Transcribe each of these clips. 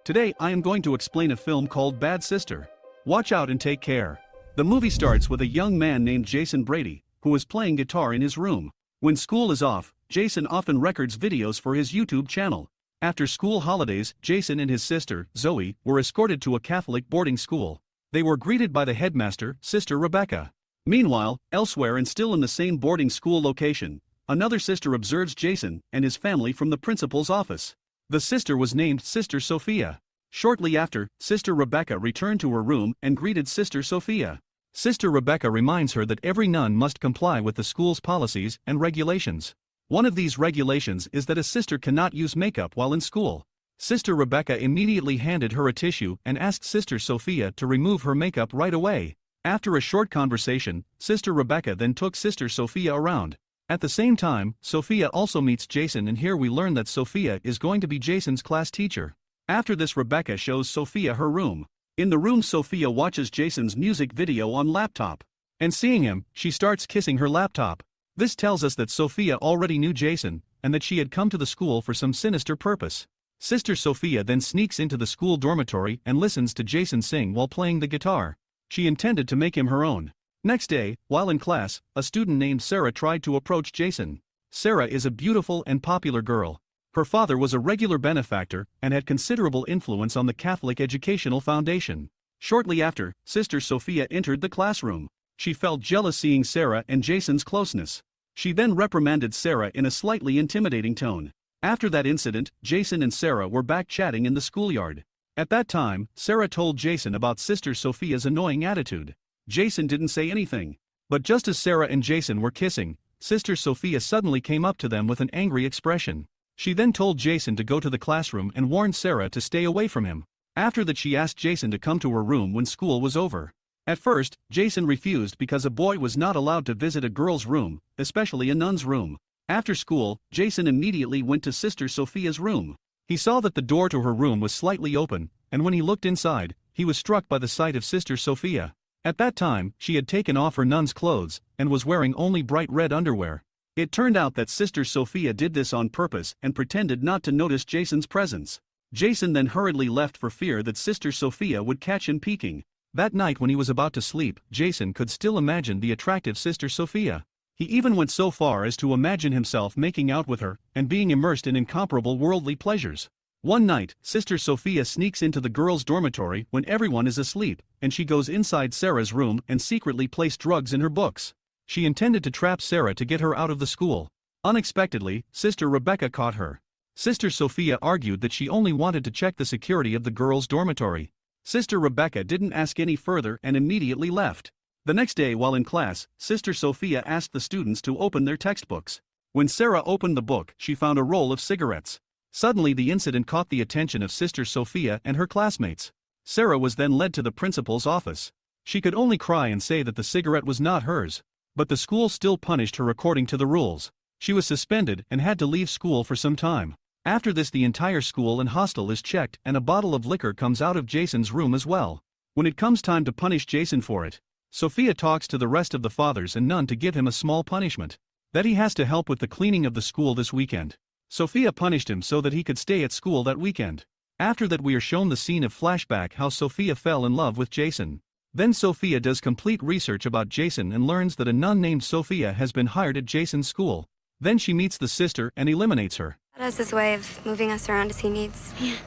Today I am going to explain a film called Bad Sister. Watch out and take care. The movie starts with a young man named Jason Brady, who is playing guitar in his room. When school is off, Jason often records videos for his YouTube channel. After school holidays, Jason and his sister, Zoe, were escorted to a Catholic boarding school. They were greeted by the headmaster, Sister Rebecca. Meanwhile, elsewhere and still in the same boarding school location, another sister observes Jason and his family from the principal's office. The sister was named Sister Sophia. Shortly after, Sister Rebecca returned to her room and greeted Sister Sophia. Sister Rebecca reminds her that every nun must comply with the school's policies and regulations. One of these regulations is that a sister cannot use makeup while in school. Sister Rebecca immediately handed her a tissue and asked Sister Sophia to remove her makeup right away. After a short conversation, Sister Rebecca then took Sister Sophia around. At the same time, Sophia also meets Jason, and here we learn that Sophia is going to be Jason's class teacher. After this, Rebecca shows Sophia her room. In the room, Sophia watches Jason's music video on laptop. And seeing him, she starts kissing her laptop. This tells us that Sophia already knew Jason, and that she had come to the school for some sinister purpose. Sister Sophia then sneaks into the school dormitory and listens to Jason sing while playing the guitar. She intended to make him her own. Next day, while in class, a student named Sarah tried to approach Jason. Sarah is a beautiful and popular girl. Her father was a regular benefactor and had considerable influence on the Catholic Educational Foundation. Shortly after, Sister Sophia entered the classroom. She felt jealous seeing Sarah and Jason's closeness. She then reprimanded Sarah in a slightly intimidating tone. After that incident, Jason and Sarah were back chatting in the schoolyard. At that time, Sarah told Jason about Sister Sophia's annoying attitude. Jason didn't say anything. But just as Sarah and Jason were kissing, Sister Sophia suddenly came up to them with an angry expression. She then told Jason to go to the classroom and warned Sarah to stay away from him. After that, she asked Jason to come to her room when school was over. At first, Jason refused because a boy was not allowed to visit a girl's room, especially a nun's room. After school, Jason immediately went to Sister Sophia's room. He saw that the door to her room was slightly open, and when he looked inside, he was struck by the sight of Sister Sophia. At that time, she had taken off her nun's clothes and was wearing only bright red underwear. It turned out that Sister Sophia did this on purpose and pretended not to notice Jason's presence. Jason then hurriedly left for fear that Sister Sophia would catch him peeking. That night when he was about to sleep, Jason could still imagine the attractive Sister Sophia. He even went so far as to imagine himself making out with her and being immersed in incomparable worldly pleasures. One night, Sister Sophia sneaks into the girls' dormitory when everyone is asleep, and she goes inside Sarah's room and secretly placed drugs in her books. She intended to trap Sarah to get her out of the school. Unexpectedly, Sister Rebecca caught her. Sister Sophia argued that she only wanted to check the security of the girls' dormitory. Sister Rebecca didn't ask any further and immediately left. The next day, while in class, Sister Sophia asked the students to open their textbooks. When Sarah opened the book, she found a roll of cigarettes. Suddenly, the incident caught the attention of Sister Sophia and her classmates. Sarah was then led to the principal's office. She could only cry and say that the cigarette was not hers. But the school still punished her according to the rules. She was suspended and had to leave school for some time. After this, the entire school and hostel is checked, and a bottle of liquor comes out of Jason's room as well. When it comes time to punish Jason for it, Sophia talks to the rest of the fathers and nun to give him a small punishment. That he has to help with the cleaning of the school this weekend. Sophia punished him so that he could stay at school that weekend. After that, we are shown the scene of flashback how Sophia fell in love with Jason. Then Sophia does complete research about Jason and learns that a nun named Sophia has been hired at Jason's school. Then she meets the sister and eliminates her. God has his way of moving us around as he needs. Yeah.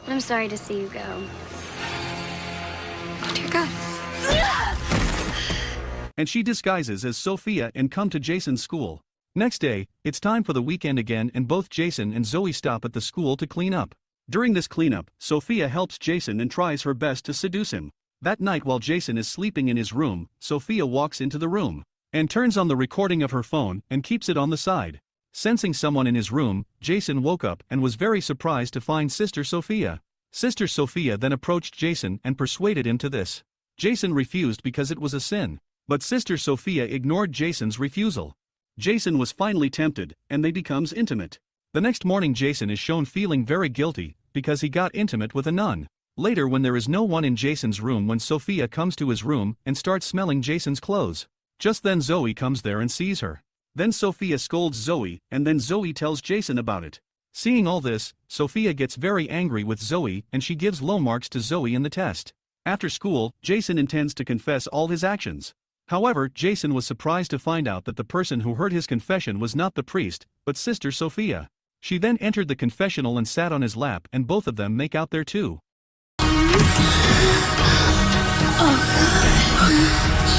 I'm sorry to see you go. Oh, dear God. And she disguises as Sophia and come to Jason's school. Next day, it's time for the weekend again, and both Jason and Zoe stop at the school to clean up. During this cleanup, Sophia helps Jason and tries her best to seduce him. That night, while Jason is sleeping in his room, Sophia walks into the room and turns on the recording of her phone and keeps it on the side. Sensing someone in his room, Jason woke up and was very surprised to find Sister Sophia. Sister Sophia then approached Jason and persuaded him to this. Jason refused because it was a sin, but Sister Sophia ignored Jason's refusal. Jason was finally tempted, and they becomes intimate. The next morning, Jason is shown feeling very guilty because he got intimate with a nun. Later, when there is no one in Jason's room, when Sophia comes to his room and starts smelling Jason's clothes. Just then Zoe comes there and sees her. Then Sophia scolds Zoe, and then Zoe tells Jason about it. Seeing all this, Sophia gets very angry with Zoe and she gives low marks to Zoe in the test. After school, Jason intends to confess all his actions. However, Jason was surprised to find out that the person who heard his confession was not the priest, but Sister Sophia. She then entered the confessional and sat on his lap and both of them make out there too.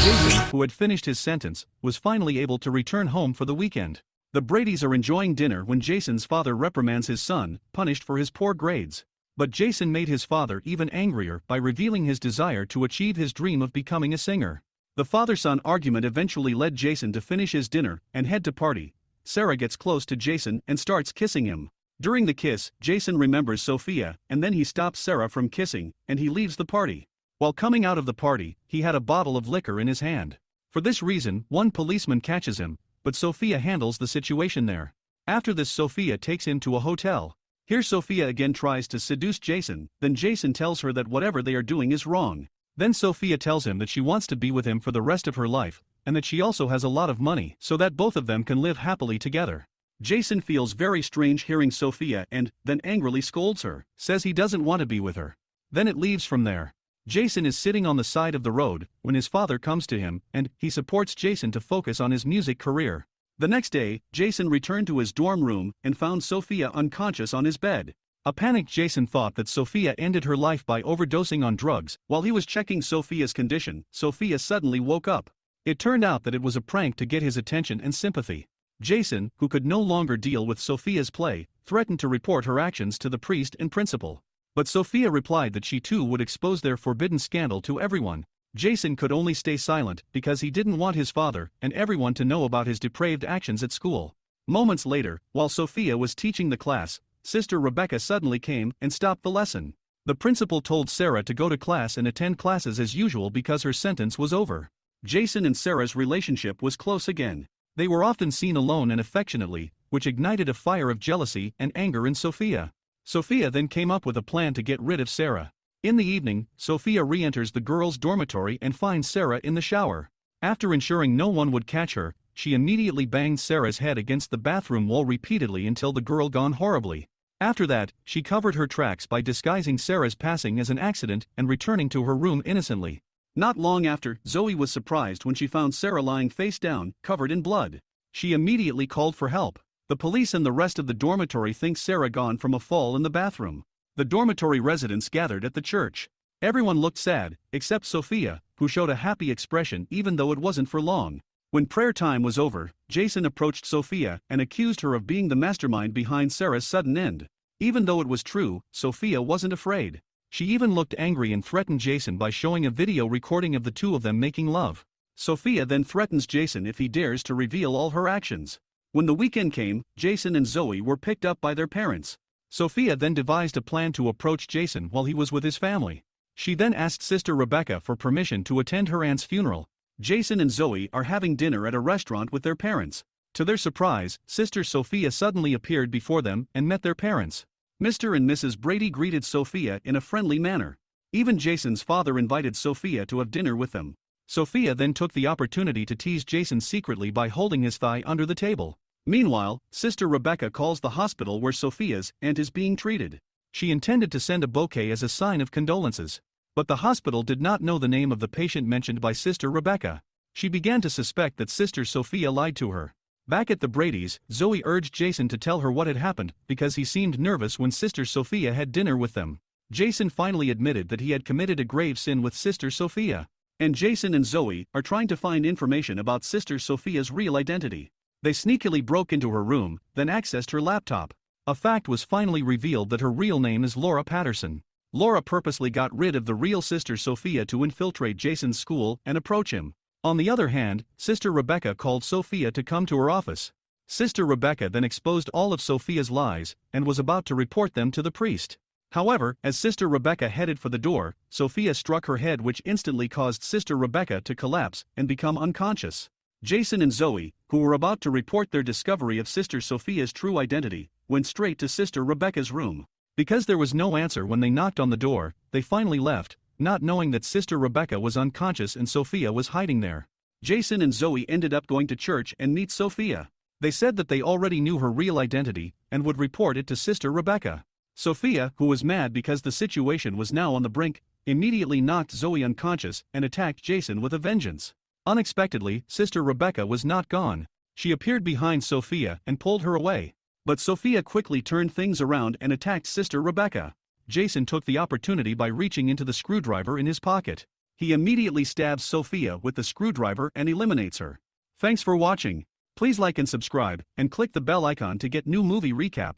Jason, who had finished his sentence, was finally able to return home for the weekend. The Bradys are enjoying dinner when Jason's father reprimands his son, punished for his poor grades. But Jason made his father even angrier by revealing his desire to achieve his dream of becoming a singer. The father-son argument eventually led Jason to finish his dinner and head to party. Sarah gets close to Jason and starts kissing him. During the kiss, Jason remembers Sophia and then he stops Sarah from kissing and he leaves the party. While coming out of the party, he had a bottle of liquor in his hand. For this reason, one policeman catches him, but Sophia handles the situation there. After this, Sophia takes him to a hotel. Here Sophia again tries to seduce Jason, then Jason tells her that whatever they are doing is wrong. Then Sophia tells him that she wants to be with him for the rest of her life, and that she also has a lot of money so that both of them can live happily together. Jason feels very strange hearing Sophia and then angrily scolds her, says he doesn't want to be with her. Then it leaves from there. Jason is sitting on the side of the road when his father comes to him and he supports Jason to focus on his music career. The next day, Jason returned to his dorm room and found Sophia unconscious on his bed. A panicked Jason thought that Sophia ended her life by overdosing on drugs. While he was checking Sophia's condition, Sophia suddenly woke up. It turned out that it was a prank to get his attention and sympathy. Jason, who could no longer deal with Sophia's play, threatened to report her actions to the priest and principal. But Sophia replied that she too would expose their forbidden scandal to everyone. Jason could only stay silent because he didn't want his father and everyone to know about his depraved actions at school. Moments later, while Sophia was teaching the class, Sister Rebecca suddenly came and stopped the lesson. The principal told Sarah to go to class and attend classes as usual because her sentence was over. Jason and Sarah's relationship was close again. They were often seen alone and affectionately, which ignited a fire of jealousy and anger in Sophia. Sophia then came up with a plan to get rid of Sarah. In the evening, Sophia re-enters the girls' dormitory and finds Sarah in the shower. After ensuring no one would catch her, she immediately banged Sarah's head against the bathroom wall repeatedly until the girl gone horribly. After that, she covered her tracks by disguising Sarah's passing as an accident and returning to her room innocently. Not long after, Zoe was surprised when she found Sarah lying face down, covered in blood. She immediately called for help. The police and the rest of the dormitory think Sarah gone from a fall in the bathroom. The dormitory residents gathered at the church. Everyone looked sad, except Sophia, who showed a happy expression even though it wasn't for long. When prayer time was over, Jason approached Sophia and accused her of being the mastermind behind Sarah's sudden end. Even though it was true, Sophia wasn't afraid. She even looked angry and threatened Jason by showing a video recording of the two of them making love. Sophia then threatens Jason if he dares to reveal all her actions. When the weekend came, Jason and Zoe were picked up by their parents. Sophia then devised a plan to approach Jason while he was with his family. She then asked Sister Rebecca for permission to attend her aunt's funeral. Jason and Zoe are having dinner at a restaurant with their parents. To their surprise, Sister Sophia suddenly appeared before them and met their parents. Mr. and Mrs. Brady greeted Sophia in a friendly manner. Even Jason's father invited Sophia to have dinner with them. Sophia then took the opportunity to tease Jason secretly by holding his thigh under the table. Meanwhile, Sister Rebecca calls the hospital where Sophia's aunt is being treated. She intended to send a bouquet as a sign of condolences. But the hospital did not know the name of the patient mentioned by Sister Rebecca. She began to suspect that Sister Sophia lied to her. Back at the Bradys, Zoe urged Jason to tell her what had happened because he seemed nervous when Sister Sophia had dinner with them. Jason finally admitted that he had committed a grave sin with Sister Sophia. And Jason and Zoe are trying to find information about Sister Sophia's real identity. They sneakily broke into her room, then accessed her laptop. A fact was finally revealed that her real name is Laura Patterson. Laura purposely got rid of the real Sister Sophia to infiltrate Jason's school and approach him. On the other hand, Sister Rebecca called Sophia to come to her office. Sister Rebecca then exposed all of Sophia's lies and was about to report them to the priest. However, as Sister Rebecca headed for the door, Sophia struck her head, which instantly caused Sister Rebecca to collapse and become unconscious. Jason and Zoe, who were about to report their discovery of Sister Sophia's true identity, went straight to Sister Rebecca's room. Because there was no answer when they knocked on the door, they finally left, not knowing that Sister Rebecca was unconscious and Sophia was hiding there. Jason and Zoe ended up going to church and meet Sophia. They said that they already knew her real identity and would report it to Sister Rebecca. Sophia, who was mad because the situation was now on the brink, immediately knocked Zoe unconscious and attacked Jason with a vengeance. Unexpectedly, Sister Rebecca was not gone. She appeared behind Sophia and pulled her away. But Sophia quickly turned things around and attacked Sister Rebecca. Jason took the opportunity by reaching into the screwdriver in his pocket. He immediately stabs Sophia with the screwdriver and eliminates her. Thanks for watching. Please like and subscribe, and click the bell icon to get new movie recaps.